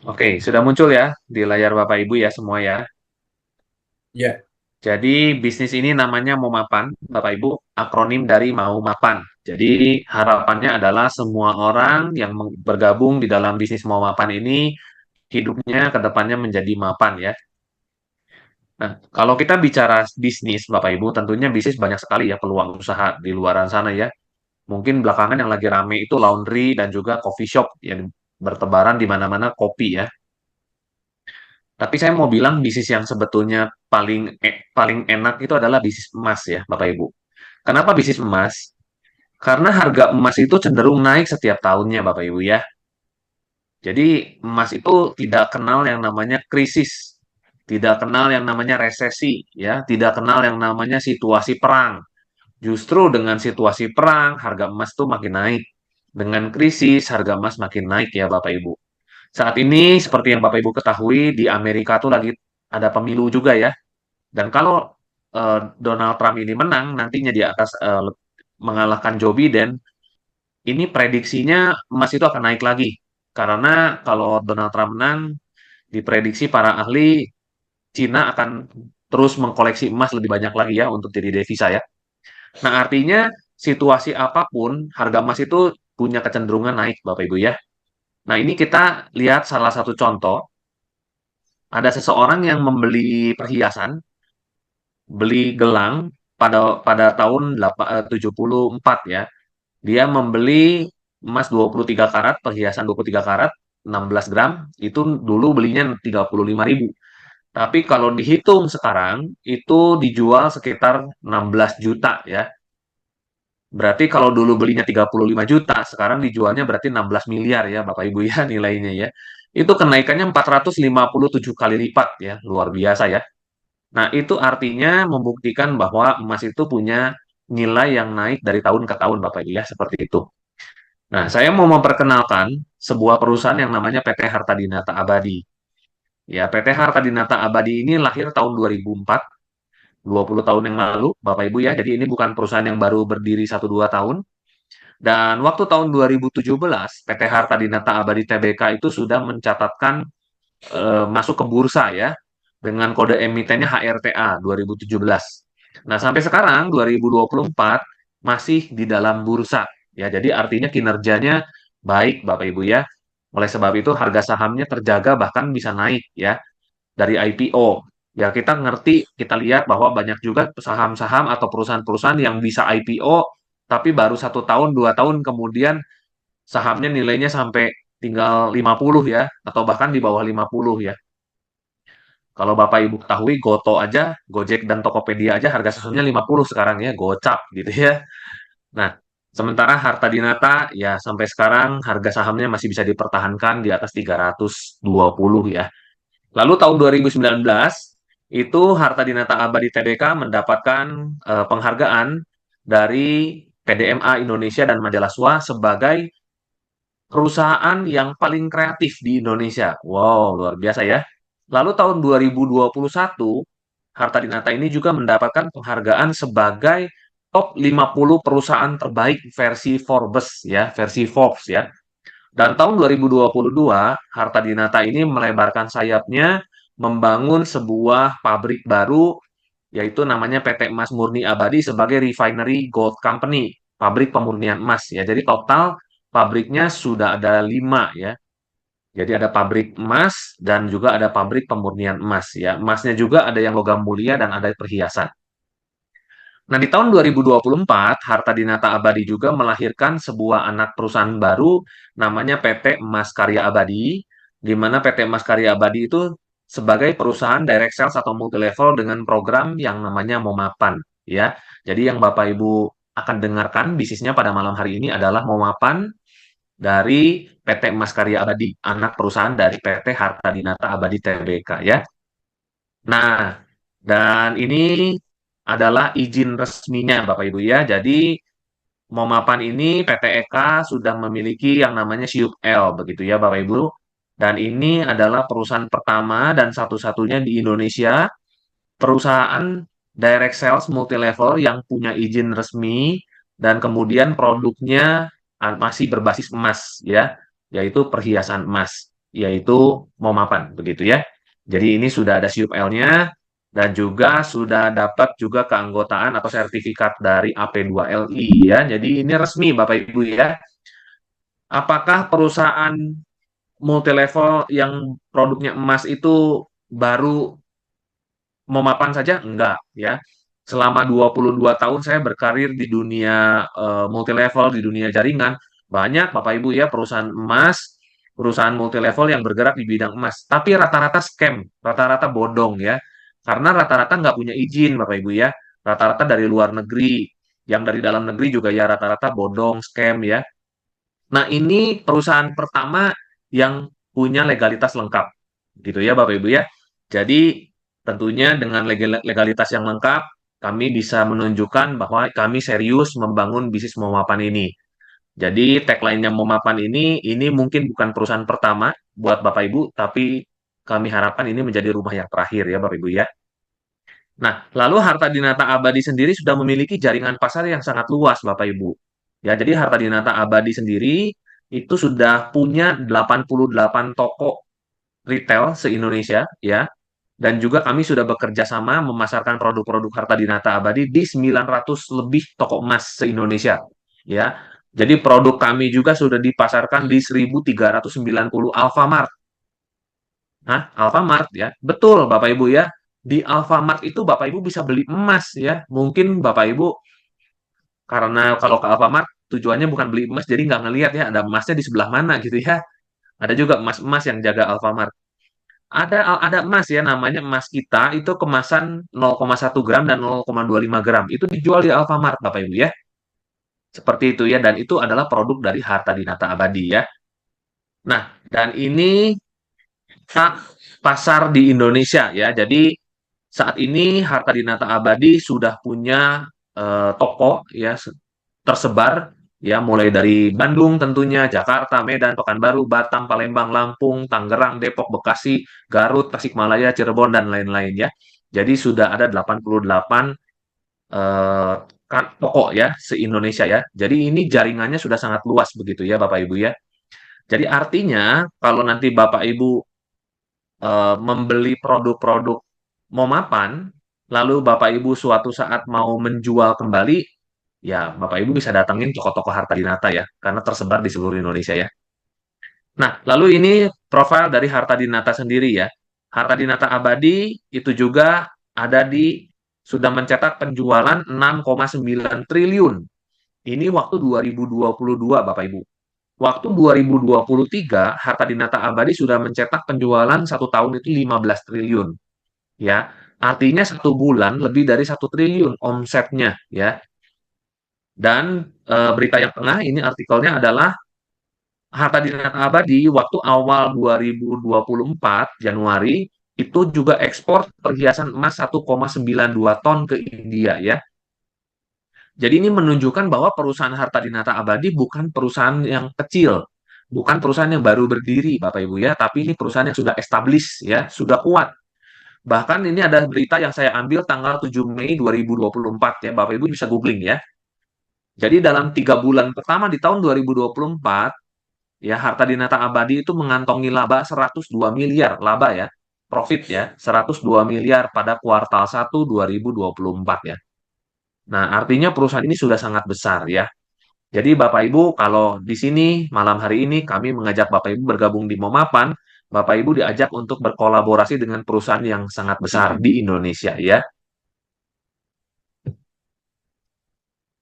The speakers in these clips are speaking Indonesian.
Oke, sudah muncul ya di layar Bapak Ibu ya semua ya. Ya, Jadi bisnis ini namanya Momapan, Bapak Ibu, akronim dari Mau Mapan. Jadi harapannya adalah semua orang yang bergabung di dalam bisnis Momapan ini hidupnya ke depannya menjadi mapan ya. Nah, kalau kita bicara bisnis Bapak Ibu, tentunya bisnis banyak sekali ya peluang usaha di luaran sana ya. Mungkin belakangan yang lagi rame itu laundry dan juga coffee shop yang bertebaran di mana-mana kopi ya. Tapi saya mau bilang bisnis yang sebetulnya paling enak itu adalah bisnis emas ya, Bapak Ibu. Kenapa bisnis emas? Karena harga emas itu cenderung naik setiap tahunnya, Bapak Ibu ya. Jadi emas itu tidak kenal yang namanya krisis, tidak kenal yang namanya resesi, ya, tidak kenal yang namanya situasi perang. Justru dengan situasi perang, harga emas itu makin naik. Dengan krisis, harga emas makin naik ya, Bapak Ibu. Saat ini, seperti yang Bapak Ibu ketahui, di Amerika tuh lagi ada pemilu juga ya. Dan kalau Donald Trump ini menang, nantinya di atas mengalahkan Joe Biden, ini prediksinya emas itu akan naik lagi. Karena kalau Donald Trump menang, diprediksi para ahli Cina akan terus mengkoleksi emas lebih banyak lagi ya untuk jadi devisa ya. Nah, artinya situasi apapun, harga emas itu punya kecenderungan naik, Bapak Ibu ya. Nah, ini kita lihat salah satu contoh. Ada seseorang yang membeli perhiasan, beli gelang pada tahun 74 ya. Dia membeli emas 23 karat, perhiasan 23 karat, 16 gram, itu dulu belinya 35.000. Tapi kalau dihitung sekarang, itu dijual sekitar 16 juta ya. Berarti kalau dulu belinya 35 juta, sekarang dijualnya berarti 16 miliar ya Bapak Ibu ya nilainya ya. Itu kenaikannya 457 kali lipat ya, luar biasa ya. Nah, itu artinya membuktikan bahwa emas itu punya nilai yang naik dari tahun ke tahun Bapak Ibu ya, seperti itu. Nah, saya mau memperkenalkan sebuah perusahaan yang namanya PT Harta Dinata Abadi. Ya, PT Harta Dinata Abadi ini lahir tahun 2004, 20 tahun yang lalu, Bapak Ibu ya. Jadi ini bukan perusahaan yang baru berdiri 1-2 tahun. Dan waktu tahun 2017, PT Harta Dinata Abadi Tbk itu sudah mencatatkan masuk ke bursa ya, dengan kode emitennya HRTA 2017. Nah, sampai sekarang 2024 masih di dalam bursa ya. Jadi artinya kinerjanya baik Bapak Ibu ya. Oleh sebab itu harga sahamnya terjaga bahkan bisa naik ya dari IPO. Ya kita ngerti, kita lihat bahwa banyak juga saham-saham atau perusahaan-perusahaan yang bisa IPO tapi baru 1 tahun, 2 tahun kemudian sahamnya nilainya sampai tinggal 50 ya atau bahkan di bawah 50 ya. Kalau Bapak Ibu ketahui Goto aja, Gojek dan Tokopedia aja harga sahamnya 50 sekarang ya, gocap gitu ya. Nah, sementara Harta Dinata ya sampai sekarang harga sahamnya masih bisa dipertahankan di atas 320 ya. Lalu tahun 2019 itu Harta Dinata Abadi Tbk mendapatkan penghargaan dari PDMA Indonesia dan Majalah SWA sebagai perusahaan yang paling kreatif di Indonesia. Wow, luar biasa ya. Lalu tahun 2021, Harta Dinata ini juga mendapatkan penghargaan sebagai top 50 perusahaan terbaik versi Forbes ya, versi Forbes ya. Dan tahun 2022, Harta Dinata ini melebarkan sayapnya membangun sebuah pabrik baru yaitu namanya PT Emas Murni Abadi sebagai refinery gold company, pabrik pemurnian emas ya. Jadi total pabriknya sudah ada 5 ya. Jadi ada pabrik emas dan juga ada pabrik pemurnian emas ya. Emasnya juga ada yang logam mulia dan ada perhiasan. Nah, di tahun 2024, Harta Dinata Abadi juga melahirkan sebuah anak perusahaan baru namanya PT Emas Karya Abadi, di mana PT Emas Karya Abadi itu sebagai perusahaan direct sales atau multi-level dengan program yang namanya Momapan, ya. Jadi yang Bapak Ibu akan dengarkan bisnisnya pada malam hari ini adalah Momapan dari PT Emas Karya Abadi, anak perusahaan dari PT Harta Dinata Abadi Tbk, ya. Nah, dan ini adalah izin resminya Bapak Ibu ya. Jadi Momapan ini PT Eka sudah memiliki yang namanya Siup L begitu ya Bapak Ibu. Dan ini adalah perusahaan pertama dan satu-satunya di Indonesia perusahaan direct sales multi level yang punya izin resmi dan kemudian produknya masih berbasis emas ya, yaitu perhiasan emas. yaitu mau mapan begitu ya. Jadi ini sudah ada SUP-L-nya dan juga sudah dapat juga keanggotaan atau sertifikat dari AP2LI ya. Jadi ini resmi Bapak Ibu ya. Apakah perusahaan multilevel yang produknya emas itu baru mau mapan saja? Enggak, ya. Selama 22 tahun saya berkarir di dunia multilevel, di dunia jaringan, banyak Bapak Ibu ya perusahaan emas, perusahaan multilevel yang bergerak di bidang emas. Tapi rata-rata scam, rata-rata bodong ya. Karena rata-rata nggak punya izin Bapak Ibu ya. Rata-rata dari luar negeri. Yang dari dalam negeri juga ya rata-rata bodong, scam ya. Nah, ini perusahaan pertama yang punya legalitas lengkap. Gitu ya, Bapak Ibu ya. Jadi, tentunya dengan legalitas yang lengkap, kami bisa menunjukkan bahwa kami serius membangun bisnis Momapan ini. Jadi, tagline-nya Momapan ini mungkin bukan perusahaan pertama buat Bapak Ibu, tapi kami harapkan ini menjadi rumah yang terakhir ya, Bapak Ibu ya. Nah, lalu Harta Dinata Abadi sendiri sudah memiliki jaringan pasar yang sangat luas, Bapak Ibu. Ya, jadi Harta Dinata Abadi sendiri itu sudah punya 88 toko retail se-Indonesia, ya. Dan juga kami sudah bekerja sama memasarkan produk-produk Harta Dinata Abadi di 900 lebih toko emas se-Indonesia, ya. Jadi produk kami juga sudah dipasarkan di 1390 Alfamart. Hah? Alfamart ya. Betul Bapak Ibu ya. Di Alfamart itu Bapak Ibu bisa beli emas ya. Mungkin Bapak Ibu karena kalau ke Alfamart tujuannya bukan beli emas jadi nggak ngelihat ya ada emasnya di sebelah mana gitu ya. Ada juga emas-emas yang jaga Alfamart. Ada emas ya namanya emas kita itu kemasan 0,1 gram dan 0,25 gram. Itu dijual di Alfamart Bapak Ibu ya. Seperti itu ya dan itu adalah produk dari Harta Dinata Abadi ya. Nah, dan ini hak pasar di Indonesia ya. Jadi saat ini Harta Dinata Abadi sudah punya toko ya tersebar ya mulai dari Bandung tentunya, Jakarta, Medan, Pekanbaru, Batam, Palembang, Lampung, Tangerang, Depok, Bekasi, Garut, Tasikmalaya, Cirebon dan lain-lain ya. Jadi sudah ada 88 eh, toko ya se-Indonesia ya. Jadi ini jaringannya sudah sangat luas begitu ya Bapak Ibu ya. Jadi artinya kalau nanti Bapak Ibu membeli produk-produk Momapan, lalu Bapak Ibu suatu saat mau menjual kembali, ya Bapak Ibu bisa datangin toko-toko Harta Dinata ya, karena tersebar di seluruh Indonesia ya. Nah, lalu ini profil dari Harta Dinata sendiri ya. Harta Dinata Abadi itu juga ada di sudah mencetak penjualan 6,9 triliun. Ini waktu 2022 Bapak Ibu. Waktu 2023, Harta Dinata Abadi sudah mencetak penjualan satu tahun itu 15 triliun. Ya, artinya satu bulan lebih dari 1 triliun omsetnya. Ya, dan berita yang tengah ini artikelnya adalah Harta Dinata Abadi waktu awal 2024 Januari itu juga ekspor perhiasan emas 1,92 ton ke India ya. Jadi ini menunjukkan bahwa perusahaan Harta Dinata Abadi bukan perusahaan yang kecil, bukan perusahaan yang baru berdiri Bapak Ibu ya, tapi ini perusahaan yang sudah established ya, sudah kuat. Bahkan ini ada berita yang saya ambil tanggal 7 Mei 2024 ya, Bapak Ibu bisa googling ya. Jadi dalam 3 bulan pertama di tahun 2024, ya Harta Dinata Abadi itu mengantongi laba 102 miliar, laba ya, profit ya, 102 miliar pada kuartal 1 2024 ya. Nah, artinya perusahaan ini sudah sangat besar ya. Jadi Bapak Ibu kalau di sini malam hari ini kami mengajak Bapak Ibu bergabung di Momapan, Bapak Ibu diajak untuk berkolaborasi dengan perusahaan yang sangat besar di Indonesia ya.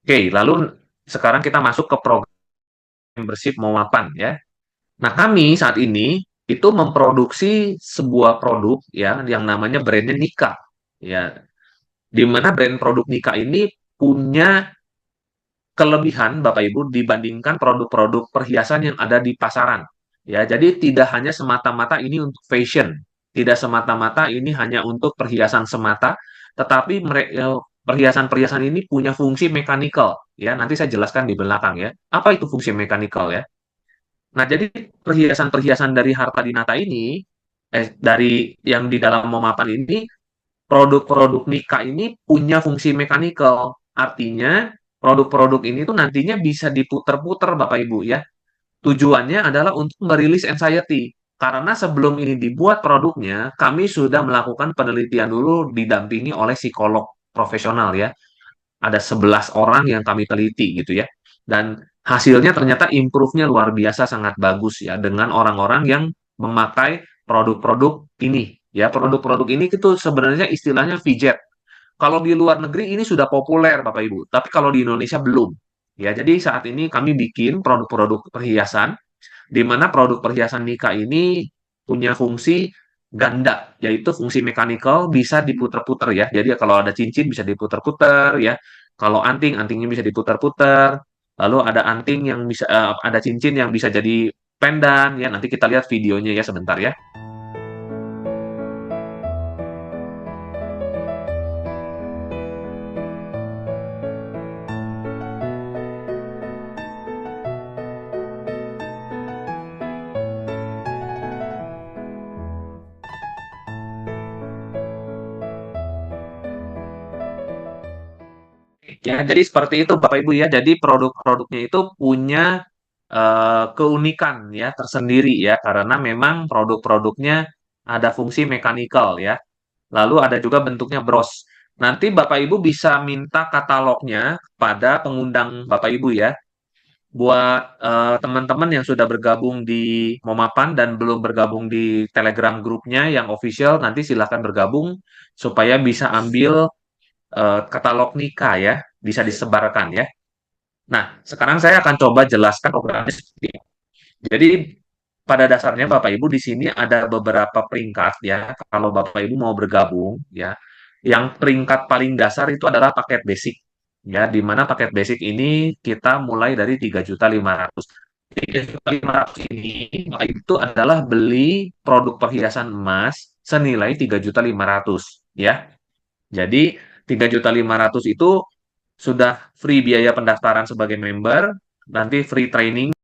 Oke, lalu sekarang kita masuk ke program membership Momapan ya. Nah, kami saat ini itu memproduksi sebuah produk ya yang namanya brandnya Nika ya. Di mana brand produk Nika ini punya kelebihan Bapak Ibu dibandingkan produk-produk perhiasan yang ada di pasaran. Ya, jadi tidak hanya semata-mata ini untuk fashion, tidak semata-mata ini hanya untuk perhiasan semata, tetapi perhiasan-perhiasan ini punya fungsi mechanical. Ya, nanti saya jelaskan di belakang ya. Apa itu fungsi mechanical ya? Nah, jadi perhiasan-perhiasan dari Harta Dinata ini, dari yang di dalam Momapan ini, produk-produk nikah ini punya fungsi mechanical. Artinya, produk-produk ini tuh nantinya bisa diputer-puter, Bapak Ibu ya. Tujuannya adalah untuk merilis anxiety. Karena sebelum ini dibuat produknya, kami sudah melakukan penelitian dulu didampingi oleh psikolog profesional ya. Ada 11 orang yang kami teliti gitu ya. Dan hasilnya ternyata improve-nya luar biasa sangat bagus ya dengan orang-orang yang memakai produk-produk ini. Ya, produk-produk ini itu sebenarnya istilahnya fidget. Kalau di luar negeri ini sudah populer Bapak Ibu, tapi kalau di Indonesia belum. Ya, jadi saat ini kami bikin produk-produk perhiasan di mana produk perhiasan nikah ini punya fungsi ganda, yaitu fungsi mechanical bisa diputar-putar ya. Jadi kalau ada cincin bisa diputar-putar ya. Kalau anting, antingnya bisa diputar-putar. Lalu ada anting yang bisa, ada cincin yang bisa jadi pendan ya. Nanti kita lihat videonya ya sebentar ya. Ya, jadi seperti itu Bapak Ibu ya. Jadi produk-produknya itu punya keunikan ya tersendiri ya karena memang produk-produknya ada fungsi mechanical ya. Lalu ada juga bentuknya bros. Nanti Bapak Ibu bisa minta katalognya pada pengundang Bapak Ibu ya. Buat teman-teman yang sudah bergabung di Momapan dan belum bergabung di Telegram grupnya yang official, nanti silahkan bergabung supaya bisa ambil katalog nikah ya, bisa disebarkan ya. Nah, sekarang saya akan coba jelaskan programnya seperti ini. Jadi pada dasarnya Bapak Ibu di sini ada beberapa peringkat ya. Kalau Bapak Ibu mau bergabung ya, yang peringkat paling dasar itu adalah paket basic ya, di mana paket basic ini kita mulai dari 3.500.000. 3.500.000 ini Bapak Ibu, itu adalah beli produk perhiasan emas senilai 3.500.000 ya. Jadi 3.500.000 itu sudah free biaya pendaftaran sebagai member, nanti free training